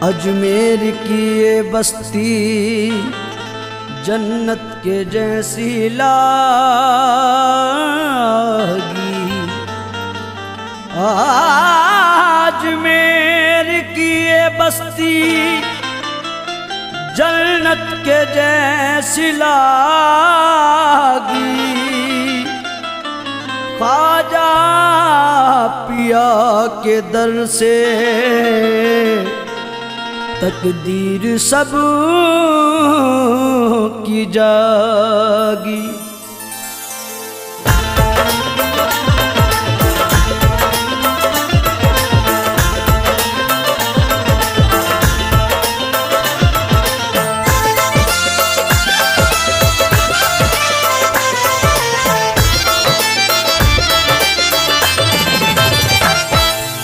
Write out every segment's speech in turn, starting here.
अजमेर की ये बस्ती जन्नत के जैसी लागी। अजमेर की ये बस्ती जन्नत के जैसी लागी। ख्वाजा पिया के दर से तकदीर सब की जागी।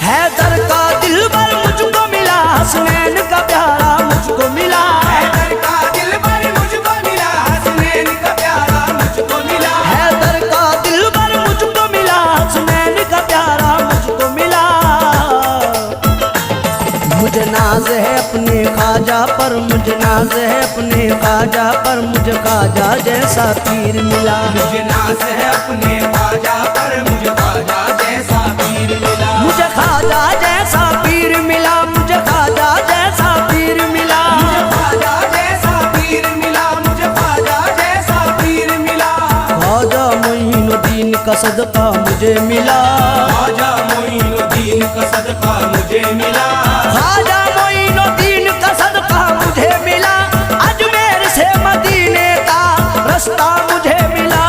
हैदर का दिलबर मुझको मिला, हसनैन का प्यारा मुझको मिला। हैदर का दिलबर मुझको मिला, हसनैन का प्यारा मुझको मिला। हैदर का दिलबर मुझको मिला, हसनैन का प्यारा मुझको मिला। मुझे नाज है अपने ख्वाजा पर, मुझे नाज है अपने ख्वाजा पर, मुझे ख्वाजा जैसा पीर मिला। मुझे नाज है अपने ख्वाजा पर, मुझे ख्वाजा जैसा पीर मिला। मुझे ख्वाजा जैसा पीर मिला, मुझे ख्वाजा जैसा पीर मिला। मुझे ख्वाजा जैसा पीर मिला, मुझे ख्वाजा जैसा पीर मिला। ख्वाजा मोइनुद्दीन का सदका मुझे मिला। ख्वाजा मोइनुद्दीन का सदका मुझे मिला। ख्वाजा मोइनुद्दीन का सदका मुझे मिला। अजमेर से मदीने का रास्ता मुझे मिला।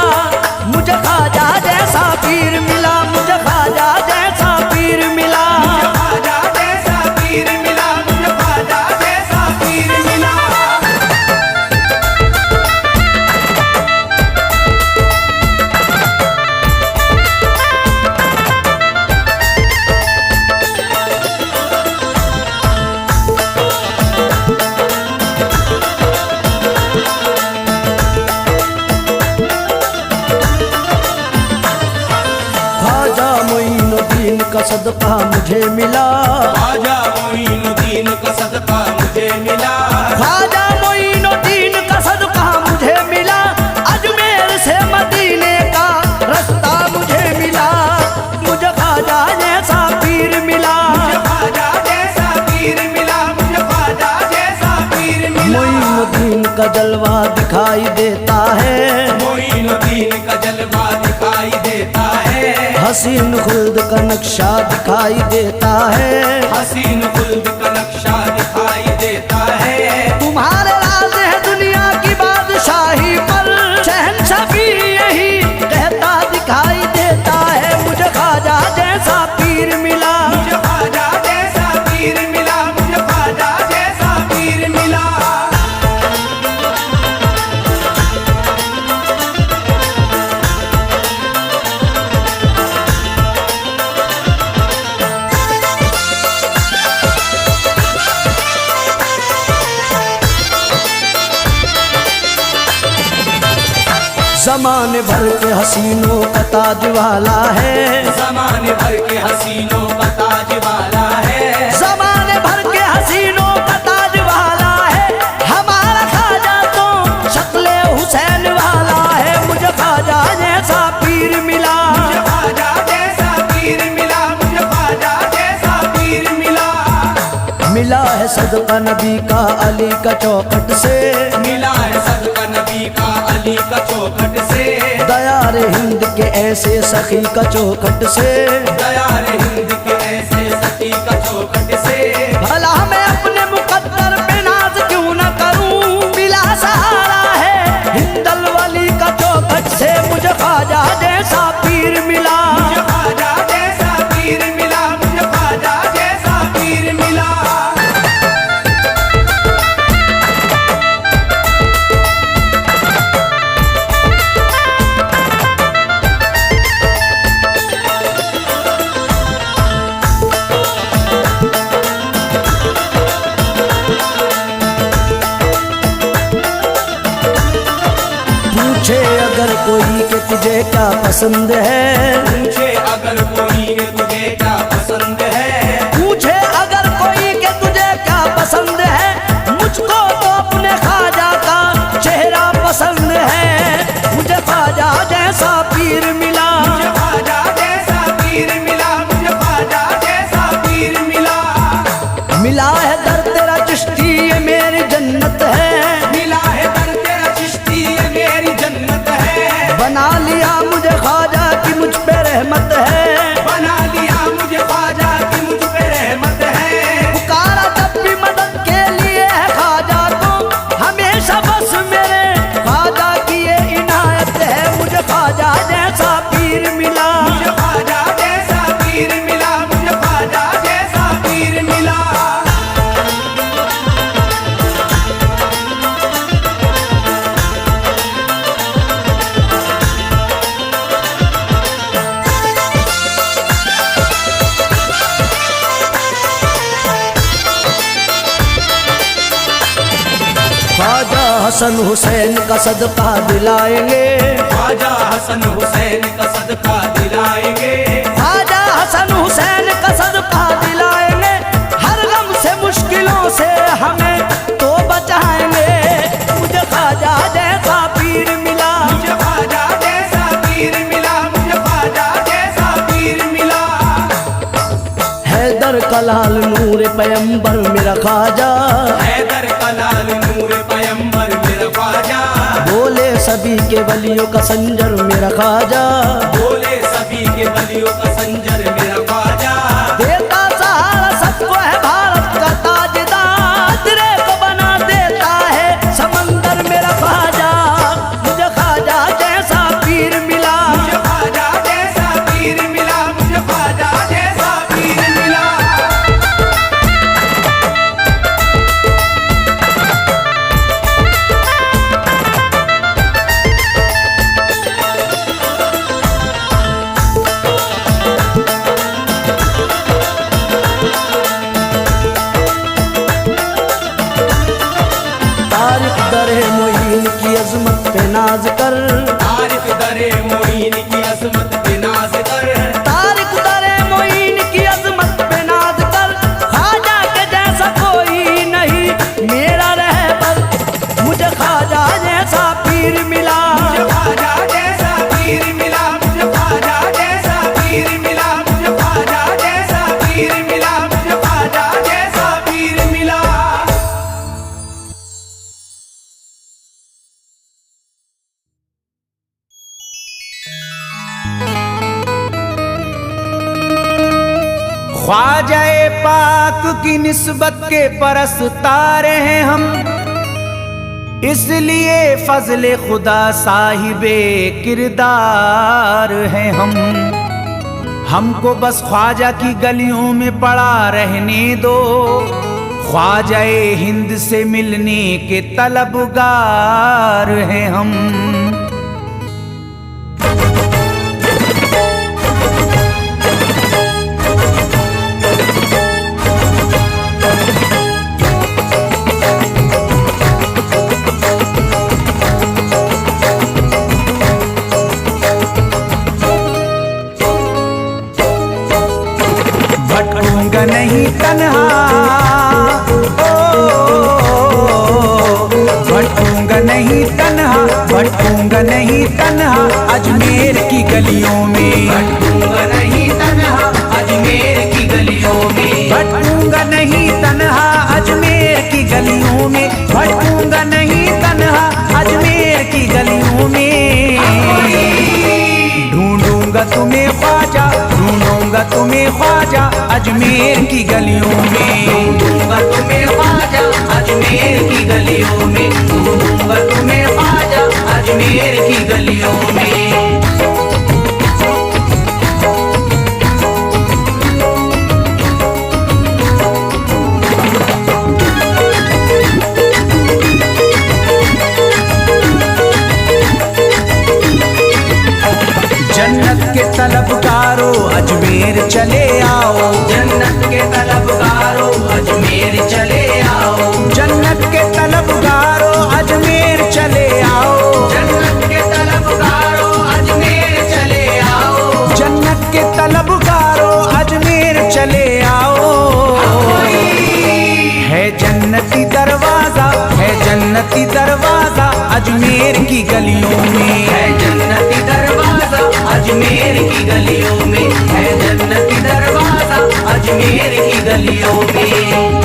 मुझे ख्वाजा जैसा पीर मिला, मुझे ख्वाजा जैसा पीर मिला। मुझे ख्वाजा जैसा पीर मिला, मुझे ख्वाजा जैसा पीर मिला। ख्वाजा मोइनुद्दीन का सदका मुझे मिला। ख्वाजा मोइनुद्दीन का सदका मुझे मिला। ख्वाजा मोइनुद्दीन का सदका मुझे मिला। अजमेर से मदीने का रास्ता मुझे मिला। मुझे ख्वाजा जैसा पीर मिला। मुझे ख्वाजा जैसा पीर मिला, मुझे ख्वाजा जैसा पीर मिला। मोइनुद्दीन का जलवा दिखाई देता है, मोइनुद्दीन का जलवा दिखाई देता है। हसीन खुल्द का नक्शा दिखाई देता है। हसीन खुल्द का नक्शा दिखाई देता है। तुम्हारे राज है दुनिया की बादशाही पर, शहंशाह भी यही कहता दिखाई देता है। मुझे ख्वाजा जैसा पीर मिला। मुझे ख्वाजा जैसा पीर मिला, मुझे ख्वाजा जैसा पीर मिला। ज़माने भर के हसीनों का ताज वाला है। ज़माने भर के हसीनों का ताज वाला है। ज़माने भर के हसीनों का ताज वाला है। हमारा ख्वाजा तो शक्ले हुसैन वाला है। मुझे ख्वाजा जैसा पीर मिला। मुझे ख्वाजा जैसा पीर मिला, मुझे ख्वाजा जैसा पीर मिला। मिला है सदका नबी का अली का चौखट से। मिला है सदका नबी का अली का चौखट से। दयार हिंद के ऐसे सखी का चौखट से। दयार हिंद के ऐसे सखी का चौखट से। भला मैं अपने मुकद्दर पे नाज क्यों न करूं, मिला सहारा है हिंदल वली का चौखट से। मुझे ख्वाजा जैसा पीर मिला। मुझे ख्वाजा जैसा पीर मिला, मुझे ख्वाजा जैसा पीर मिला। पूछे अगर कोई कि तुझे क्या पसंद है, पूछे अगर कोई कि तुझे क्या पसंद है, पूछे अगर कोई कि तुझे क्या पसंद है, मुझको तो अपने ख्वाजा का चेहरा पसंद है। मुझे ख्वाजा जैसा पीर मिला, मुझे ख्वाजा जैसा पीर मिला, मुझे ख्वाजा जैसा पीर मिला। मिला है दर तेरा चिश्ती ये मेरी जन्नत है, मिला है दर तेरा चिश्ती ये मेरी जन्नत है। बना लिया मुझे ख्वाजा की मुझ पे रहमत है, बना लिया मुझे ख्वाजा की मुझ पे रहमत है। पुकारा जब भी मदद के लिए है ख्वाजा को, हमेशा बस मेरे ख्वाजा की ये इनायत है। मुझे ख्वाजा जैसा पीर मिला, मुझे ख्वाजा जैसा पीर मिला, मुझे ख्वाजा जैसा पीर मिला। ख्वाजा हसन हुसैन का सदका दिलाएंगे, ख्वाजा हसन हुसैन का सदका दिलाएंगे, ख्वाजा हसन हुसैन का सदका दिलाएंगे। हर गम से मुश्किलों से हमें तो बचाएंगे। मुझे ख्वाजा जैसा पीर मिला, मुझे ख्वाजा जैसा पीर मिला, मुझे ख्वाजा जैसा पीर मिला। हैदर का लाल नूर पैगंबर मेरा ख्वाजा, हैदर का लाल नूर पैगंबर मेरा ख्वाजा, बोले सभी के वलियों का संजर मेरा ख्वाजा, बोले सभी के वलियों का संजर मेरा ख्वाजा। देता सहारा सबको है भारत का ताजदार, तेरे को बना देता है समंदर मेरा ख्वाजा। मुझे ख्वाजा जैसा पीर मिला, मुझे ख्वाजा जैसा पीर मिला, मुझे ख्वाजा जैसा पीर मिला। तारिक दरे मोइन की अजमत पे नाज कर, तारिक दरे मोइन की अजमत पे नाज कर, तारिक दरे मोइन की अजमत पे नाज कर। ख्वाजा के जैसा कोई नहीं मेरा रहबर, मुझे ख्वाजा जैसा पीर मिला, मुझे ख्वाजा जैसा पीर मिला, मुझे ख्वाजा जैसा पीर मिला, मुझे ख्वाजा जैसा पीर मिला, मुझे ख्वाजा जैसा पीर मिला। ख्वाजाए पाक की निस्बत के परस्तार हैं हम, इसलिए फजले खुदा साहिबे किरदार हैं हम। हमको बस ख्वाजा की गलियों में पड़ा रहने दो, ख्वाजाए हिंद से मिलने के तलबगार हैं हम। भटकूंगा नहीं तन्हा, भटकूंगा नहीं तन्हा, भटकूंगा नहीं तन्हा अजमेर की गलियों में, भटकूंगा नहीं तन्हा अजमेर की गलियों में, भटकूंगा नहीं तन्हा अजमेर की गलियों में, भटकूंगा नहीं तन्हा अजमेर की गलियों में। ढूंढूंगा तुम्हें ख्वाजा, ढूंढूंगा तुम्हें ख्वाजा अजमेर की गलियों में, ढूंढूंगा तुम्हें ख्वाजा अजमेर की गलियों में, ढूंढूंगा तुम्हें ख्वाजा अजमेर की गलियों में। जन्नत के तलबगारों अजमेर चले आओ, जन्नत के तलबगारों अजमेर चले आओ, जन्नत के तलबगारों अजमेर चले आओ, जन्नत के अजमेर की गलियों में। है जन्नती दरवाजा अजमेर की गलियों में, है जन्नती दरवाजा अजमेर की गलियों में।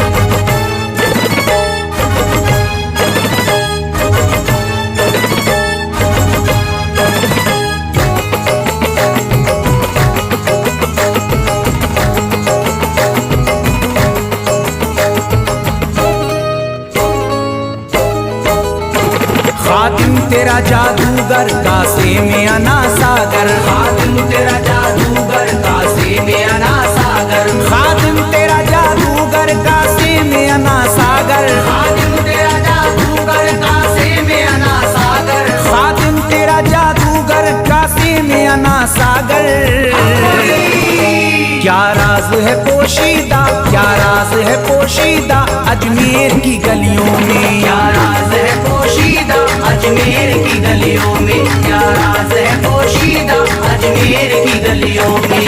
खातिम तेरा जादूगर कासे में अना सागर, खातिम तेरा जादूगर कासे में अना सागर, खातिम तेरा जादूगर कासे में अना सागर, खातिम तेरा जादूगर कासे में अना सागर, खातिम तेरा जादूगर कासे में अना सागर। क्या राज है पोशीदा, क्या राज है पोशीदा अजमेर की गलियों में। क्या राज है पोशीदा अजमेर की गलियों में, क्या राज है पोशीदा अजमेर की गलियों में।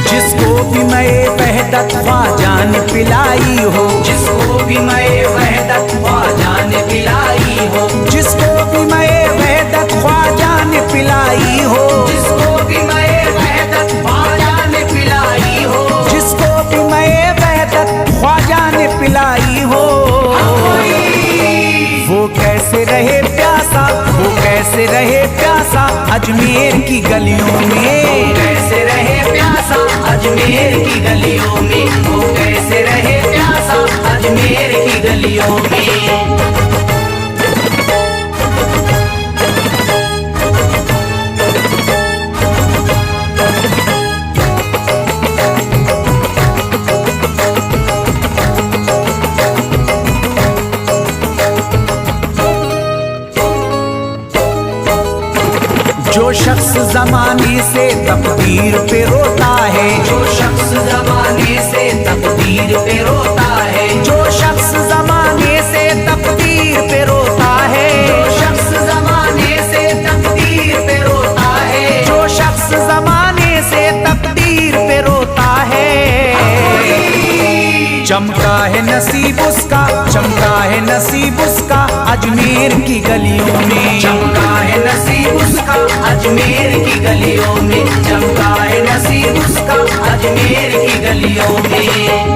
जिसको भी मैं वहदत ख्वाजा ने पिलाई हो, जिसको भी मैं वहदत ख्वाजा ने पिलाई हो, जिसको भी मैं वहदत ख्वाजा ने पिलाई हो, जिसको भी मैं वहदत ख्वाजा ने पिलाई हो, जिसको भी मैं वहदत ख्वाजा ने पिलाई हो। वो कैसे रहे प्यासा, वो कैसे रहे प्यासा अजमेर की गलियों में। कैसे रहे प्यासा अजमेर की गलियों में, वो कैसे रहे प्यासा अजमेर की गलियों में। जो शख्स जमाने से तकदीर पे रोता है, जो शख्स जमाने से तकदीर पे रोता है, जो शख्स जमाने से तकदीर पे रोता है, जो शख्स जमाने से तकदीर पे रोता है, जो शख्स जमाने से तकदीर पे रोता है। चमका है नसीब उसका, चमका है नसीब उसका अजमेर की गलियों में। चमका है नसीब उसका अजमेर की गलियों में, चमका है नसीब उसका अजमेर की गलियों में।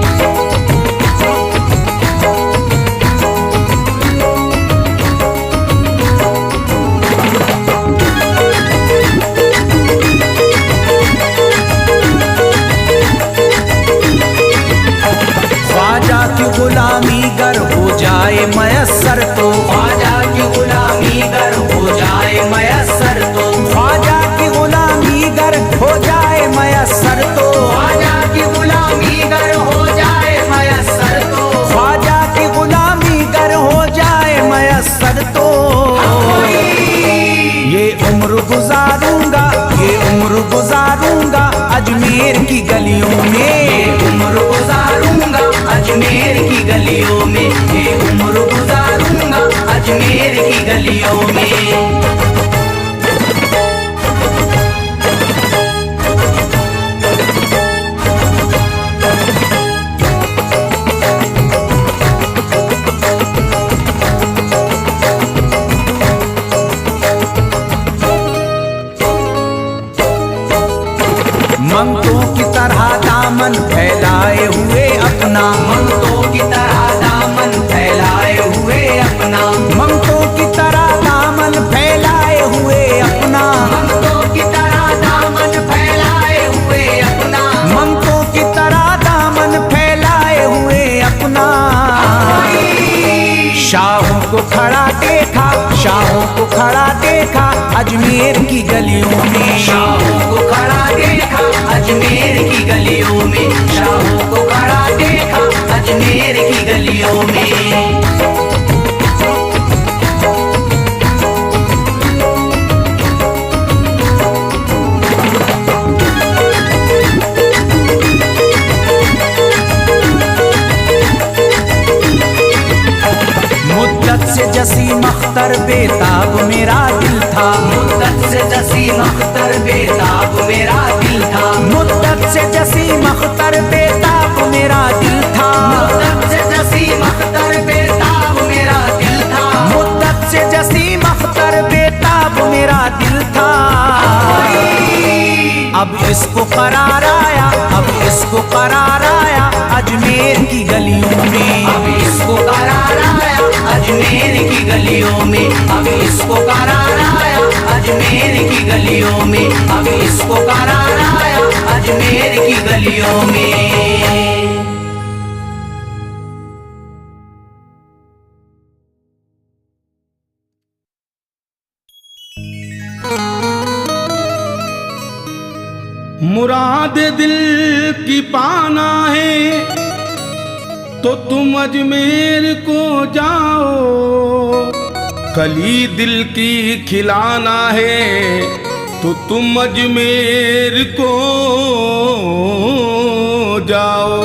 ख्वाजा की गुलामी गर हो जाए मयस्सर तो, ख्वाजा की गुलामी गर हो जाए मयस्सर तो, ख्वाजा की गुलामी गर हो जाए मयस्सर तो, ख्वाजा की गुलामी गर हो जाए मयस्सर तो, ख्वाजा की गुलामी गर हो जाए मयस्सर तो। ये उम्र गुजारूंगा, ये उम्र गुजारूंगा अजमेर की गलियों में। उम्र गुजारूंगा अजमेर की गलियों में, ये उम्र गुजारूंगा अजमेर की गलियों में। मंगतों की तरह दामन फैलाए हुए अपना, मंगतों की तरह दामन फैलाए हुए अपना, मंगतों की तरह दामन फैलाए हुए अपना, मंगतों की तरह दामन फैलाए हुए अपना, मंगतों की तरह दामन फैलाए हुए अपना। शाहों को खड़ा देखा, शाहों को खड़ा देखा अजमेर की गलियों में। शाहों को खड़ा देखा अजमेर की गलियों में, शाहों को खड़ा देखा अजमेर की गलियों में। मुद्दत से जसीम अख्तर बेताब मेरा दिल था। मुद्दत से जसीम अख्तर बेताब मेरा दिल था। मुद्दत से जसीम अख्तर बेताब मेरा दिल था। मुद्दत से जसीम अख्तर बेताब मेरा दिल था। मुद्दत से जसीम अख्तर बेताब मेरा दिल था। अब इसको करार आया, अब इसको करार आया अजमेर की गलियों में। अब इसको करार आया अजमेर की गलियों में। अब इसको करार आया अजमेर की गलियों में। अब इसको करार आया अजमेर की गलियों में। मुराद दिल की पाना है तो तुम अजमेर को जाओ। कली दिल की खिलाना है तो तुम अजमेर को जाओ।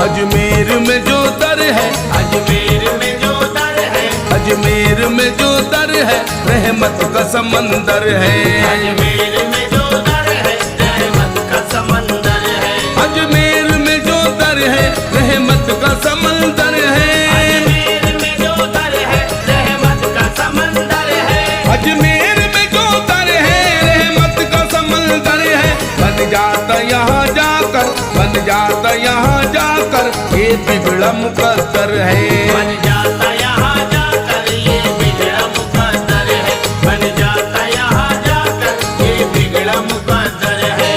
अजमेर में जो दर है, अजमेर में जो दर है, अजमेर में जो दर है रहमत का समंदर है। अजमेर में जो दर है रहमत का समंदर है। अजमेर में जो दर है रहमत का समंदर है। अजमेर में जो दर है रहमत का समंदर है। अजमेर में जो दर है रहमत का समंदर है। बन जाता यहाँ जाकर, बन जाता यहाँ जाकर ये बिगड़ा मुकद्दर है। बन जाता यहाँ जाकर ये बिगड़ा मुकद्दर है। बन जाता यहाँ जाकर ये बिगड़ा मुकद्दर है।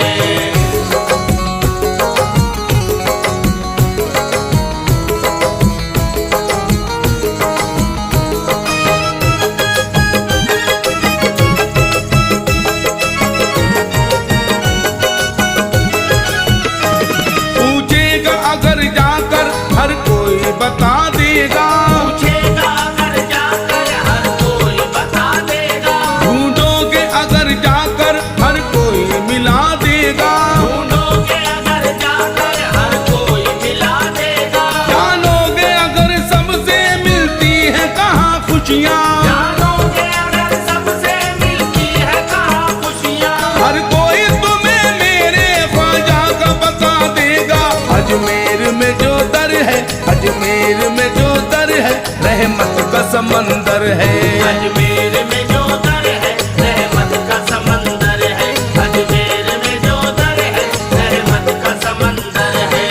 पूछेगा अगर जाकर हर कोई बता देगा। पूछेगा अगर जाकर हर कोई बता देगा। ढूंढोगे अगर जाकर हर कोई मिला देगा। ढूंढोगे अगर जाकर हर कोई मिला देगा। जानोगे अगर सबसे मिलती है कहाँ खुशियाँ। जानोगे अगर सबसे मिलती है कहाँ खुशियाँ। हर कोई तुम्हें मेरे ख्वाजा का बता देगा। अजमेर में जो दर है, अजमेर में जो दर है रहमत का समंदर है। अजमेर में जो दर है रहमत का समंदर है। अजमेर में जो दर है रहमत का समंदर है।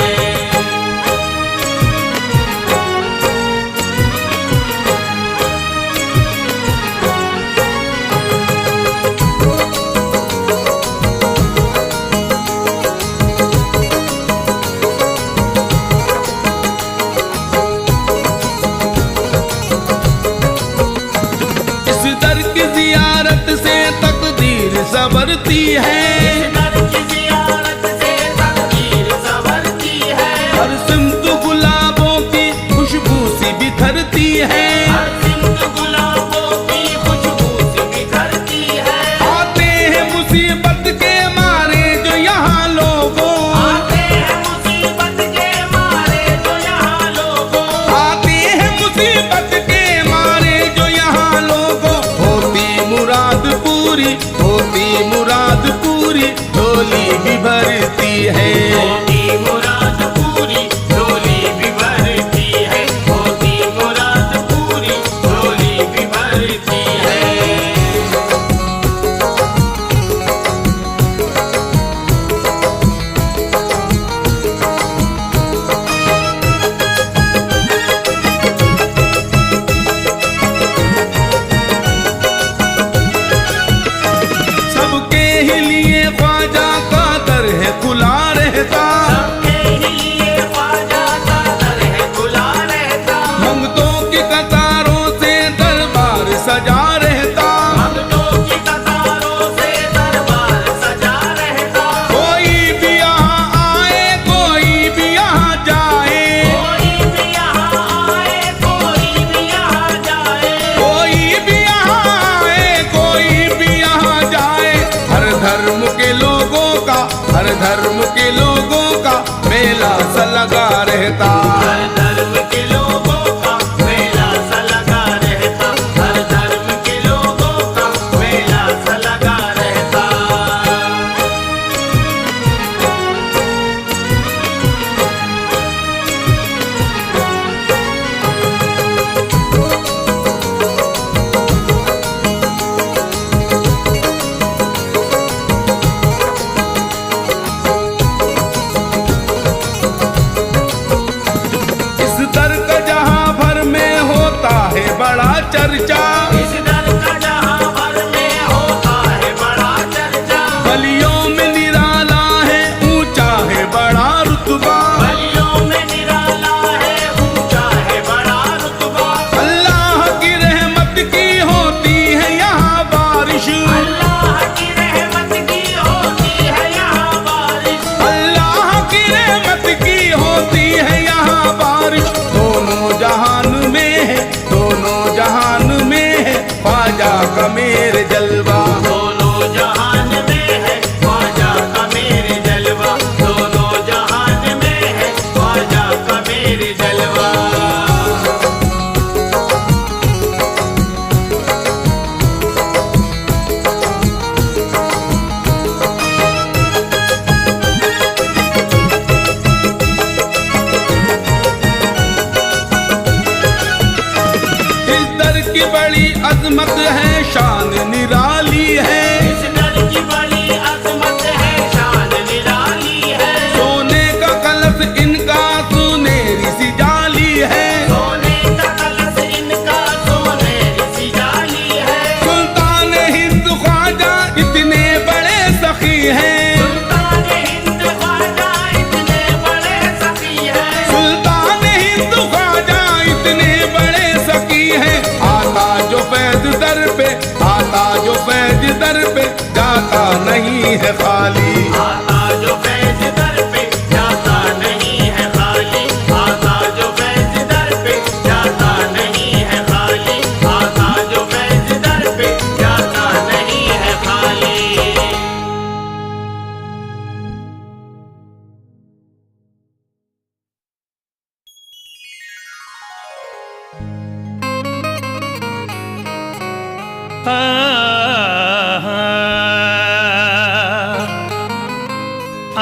है खाली। आता जो फैज दर पे जाता नहीं है खाली, आता जो फैज दर पे जाता नहीं है खाली, आता जो फैज दर पे जाता नहीं है खाली।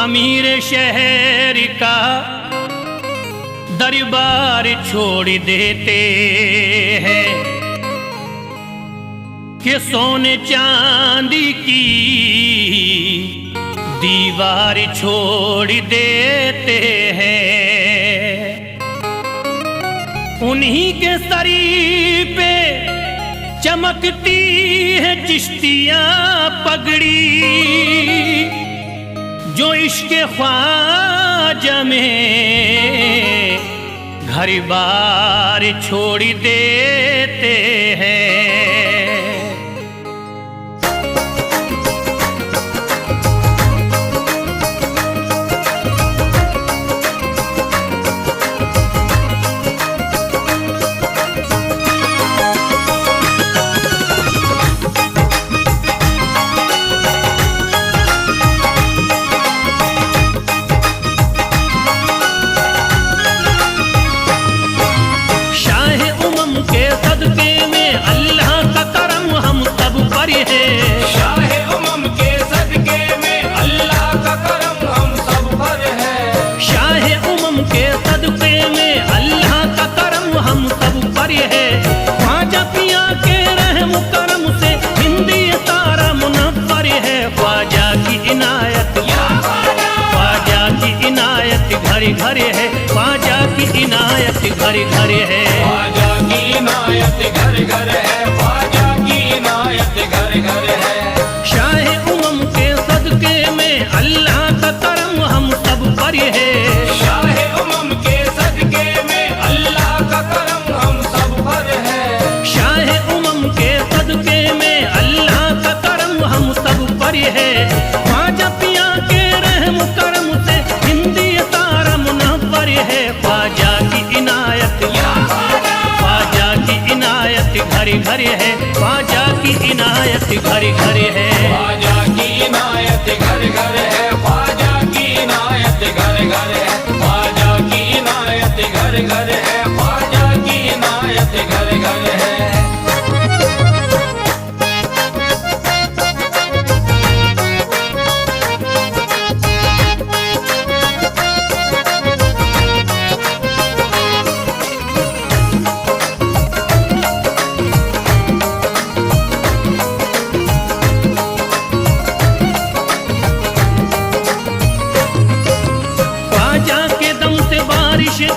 अमीर शहर का दरबार छोड़ देते हैं कि सोने चांदी की दीवार छोड़ देते हैं। उन्हीं के सरी पे चमकती है चिश्तियां पगड़ी, जो इश्क ख्वाजा में घर बार छोड़ देते हैं। घर है ख्वाजा की इनायत, घर घर है ख्वाजा की इनायत, घर घर है ख्वाजा की इनायत, घर घर है। शाह उमम के सदके में अल्लाह का करम हम सब पर है, शाह उमम के सदके में अल्लाह का करम हम सब पर है, शाह उमम के सदके में अल्लाह का करम हम सब पर है। ख्वाजा पिया के रहम करम से हिंदी तारा मुनव्वर है, ख्वाजा की इनायत, ख्वाजा की इनायत घर घर है, ख्वाजा की इनायत घर घर है, ख्वाजा की इनायत घर घर है, ख्वाजा की इनायत घर घर है, ख्वाजा की इनायत घर घर है, ख्वाजा की इनायत घर घर है।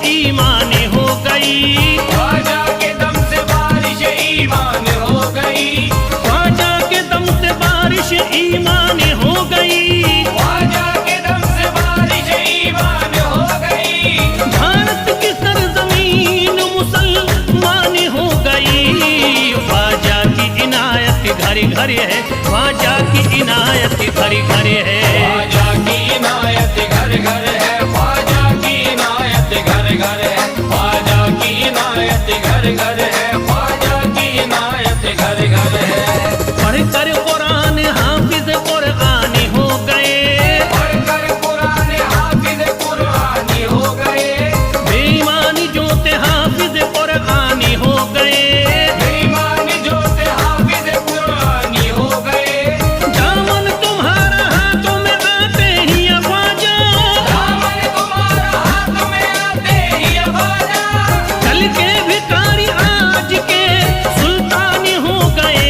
ईमान हो गई, ख्वाजा के दम से बारिश ईमान हो गई, ख्वाजा के दम से बारिश ईमान हो गई, ख्वाजा के दम से बारिश ईमान हो गई, भारत की सरजमीन मुसलमान हो गई। ख्वाजा की इनायत घर घर है, ख्वाजा की इनायत घर घर है, ख्वाजा की इनायत घर घर है, ख्वाजा की इनायत घर घर है, ख्वाजा की इनायत घर घर है, ख्वाजा की इनायत घर घर है। पढ़कर कुरान हाफिज कुरानी हो गए, पढ़कर कुरान हाफिज कुरानी हो गए, बेईमानी जो ते हाफिज कुरानी हो गए, बेईमानी जो ते हाफिज कुरानी हो गए, दामन तुम्हारा हाथों में आते ही ख्वाजा, दामन तुम्हारा हाथ में आते ही ख्वाजा, कल के भिखारी आज के सुल्तान हो गए।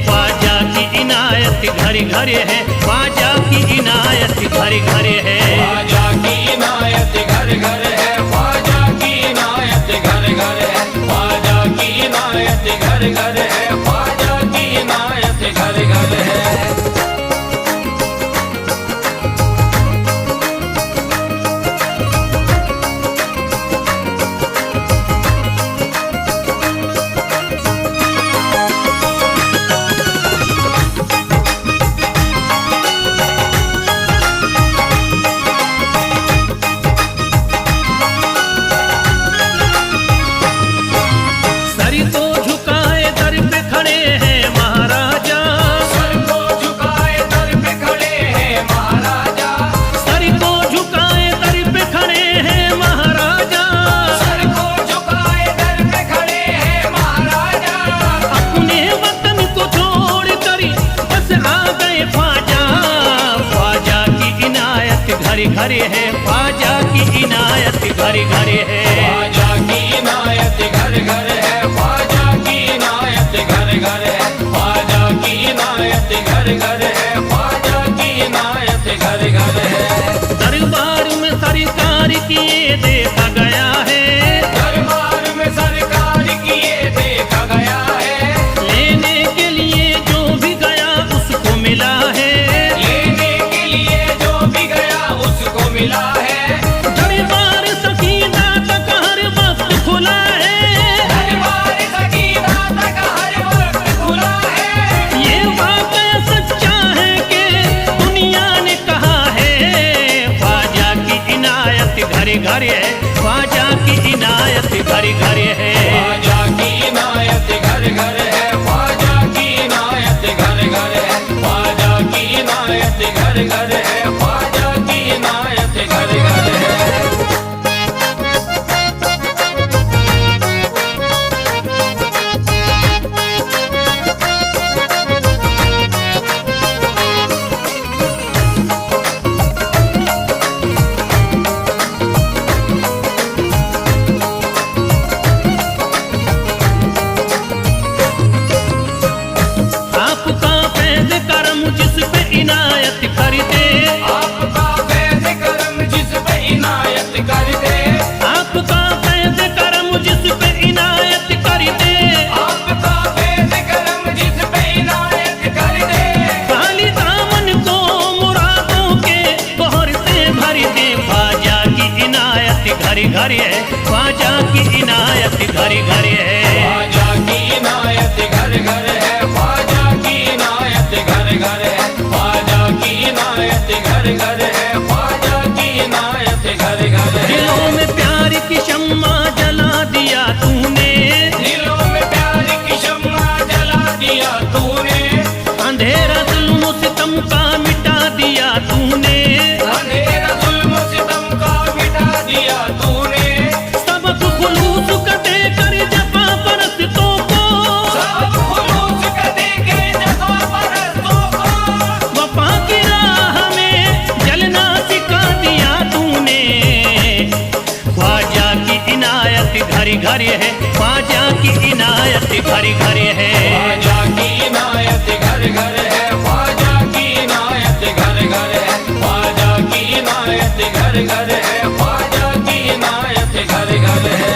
ख्वाजा की इनायत घर घर है, ख्वाजा की इनायत घर घर है, ख्वाजा की इनायत घर घर है, ख्वाजा की इनायत घर घर है, ख्वाजा की इनायत घर घर है, ख्वाजा की इनायत घर घर है। घरे है, ख्वाजा की इनायत घरे घरे है। ख्वाजा की इनायत घर घर है, ख्वाजा की इनायत घर घर है, ख्वाजा की इनायत घर घर है, ख्वाजा की इनायत घर घर है। दरबार में सरकार किए देखा गया है, दरबार में सरकार किए देखा गया है, लेने के लिए जो भी गया उसको मिला है, लेने के लिए जो भी गया उसको मिला है। दरबार सकीना तक हर वक्त खुला है, दरबार सकीना तक हर वक्त खुला है। ये वाकया सच्चा है कि दुनिया ने कहा है, ख्वाजा की इनायत घरे घरे है, ख्वाजा की इनायत घरे घरे है। ख्वाजा की इनायत घर घर है, ख्वाजा की इनायत घर घर है, ख्वाजा की इनायत घर घर है, ख्वाजा की इनायत घर घर है। आपका फैज़ करम जिस पे इनायत कर दे, आपका फैज़ करम जिस पे इनायत कर दे, आपका फैज़ करम जिस पे इनायत कर दे, आपका फैज़ करम जिस पे इनायत कर दे। खाली दामन को मुरादों के बहर से भर दे, ख्वाजा की इनायत घरे घरे है, ख्वाजा की इनायत घरे घरे है। ख्वाजा की इनायत घर घर है, ख्वाजा की इनायत घर घर है, ख्वाजा की इनायत घर घर है, ख्वाजा की इनायत घर घर है। दिलों में प्यार की शम्मा जला दिया तूने, दिलों में प्यार की शम्मा जला दिया तूने, अंधेरा जुल्म सितम का मिटा दिया तूने, अंधेरा जुल्म सितम का मिटा दिया तूने। सबक खुलूस का देकर जफा परस्तों को, सब खुलूस का देके जफ़ा परस्तों को, वफा की राह में जलना सिखा दिया तूने। ख्वाजा की इनायत घरे घरे है, ख्वाजा की इनायत घरे घरे है। ख्वाजा की इनायत घर घर है, ख्वाजा की इनायत घर घर है, ख्वाजा की इनायत घर घर है, ख्वाजा की इनायत घर घर है।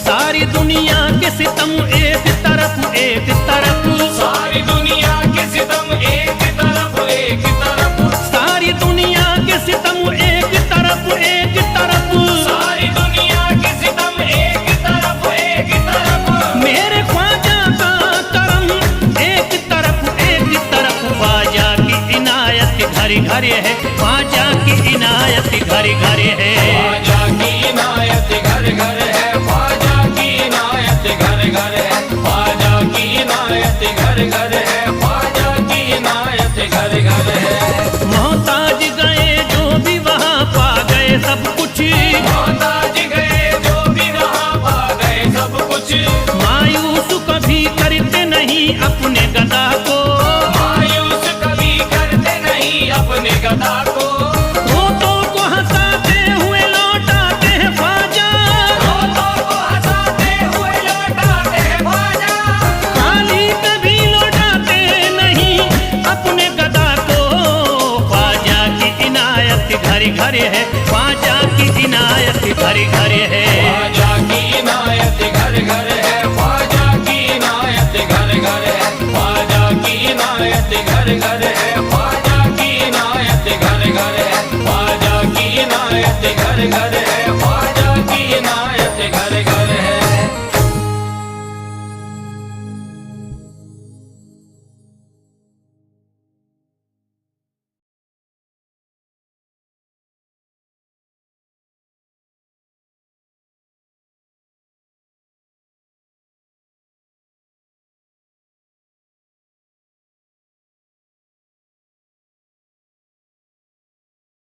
सारी दुनिया के सितम एक तरफ एक तरफ, सारी दुनिया के सितम एक तरफ एक तरफ, सारी दुनिया के सितम एक तरफ एक तरफ, सारी दुनिया के सितम एक तरफ एक तरफ। मेरे ख्वाजा का करम एक तरफ, ख्वाजा की इनायत घरे घरे है, ख्वाजा की इनायत घरे घरे है। ख्वाजा की इनायत घर घर है, ख्वाजा की इनायत घर घर है, ख्वाजा की इनायत घर घर है, ख्वाजा की इनायत घर घर है। मोहताज गए जो भी वहाँ पा गए सब कुछ, मोहताज गए जो भी वहाँ पा गए सब कुछ, मायूस कभी करते नहीं अपने गदा को, मायूस कभी करते नहीं अपने गदा को, रोतों को हंसाते हुए लौटाते हैं ख्वाजा, रोतों को हंसाते हुए लौटाते हैं ख्वाजा, खाली कभी लौटाते नहीं अपने गदा को। ख्वाजा की इनायत घरे घरे है, ख्वाजा की इनायत घरे घरे